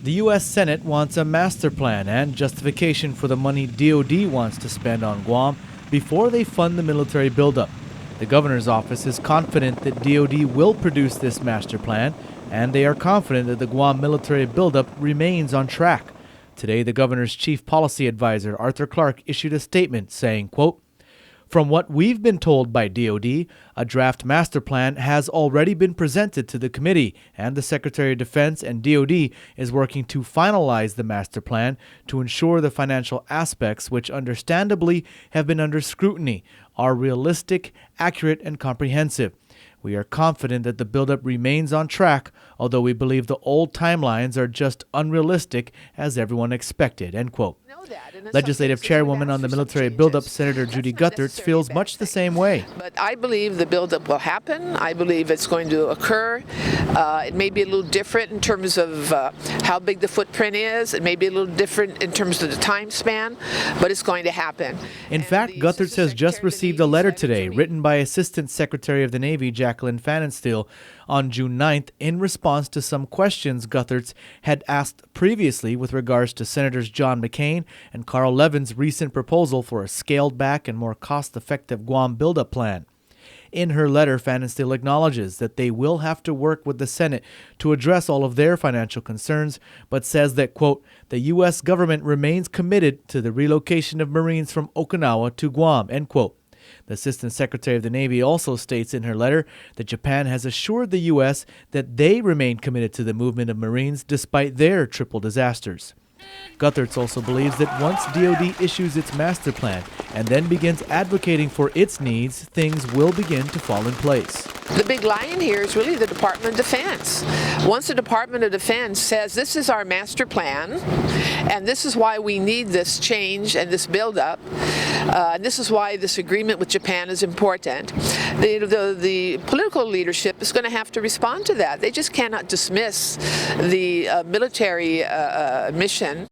The U.S. Senate wants a master plan and justification for the money DoD wants to spend on Guam before they fund the military buildup. The governor's office is confident that DoD will produce this master plan, and they are confident that the Guam military buildup remains on track. Today, the governor's chief policy advisor, Arthur Clark, issued a statement saying, quote, "From what we've been told by DoD, a draft master plan has already been presented to the committee, and the Secretary of Defense and DoD is working to finalize the master plan to ensure the financial aspects, which understandably have been under scrutiny, are realistic, accurate, and comprehensive. We are confident that the buildup remains on track, although we believe the old timelines are just unrealistic as everyone expected," end quote. Legislative chairwoman on the military buildup, Senator Judy Guthertz, feels much the same way. But I believe the buildup will happen. I believe it's going to occur. It may be a little different in terms of how big the footprint is. It may be a little different in terms of the time span, but it's going to happen. In fact, Guthertz has just received a letter today written by Assistant Secretary of the Navy Jacqueline Pfannenstiel on June 9th in response to some questions Guthertz had asked previously with regards to Senators John McCain and Carl Levin's recent proposal for a scaled-back and more cost-effective Guam buildup plan. In her letter, Pfannenstiel acknowledges that they will have to work with the Senate to address all of their financial concerns, but says that, quote, "the U.S. government remains committed to the relocation of Marines from Okinawa to Guam," end quote. The Assistant Secretary of the Navy also states in her letter that Japan has assured the U.S. that they remain committed to the movement of Marines despite their triple disasters. Guthertz also believes that once DoD issues its master plan and then begins advocating for its needs, things will begin to fall in place. The big lion here is really the Department of Defense. Once the Department of Defense says this is our master plan and this is why we need this change and this buildup, and this is why this agreement with Japan is important, the political leadership is going to have to respond to that. They just cannot dismiss the military mission.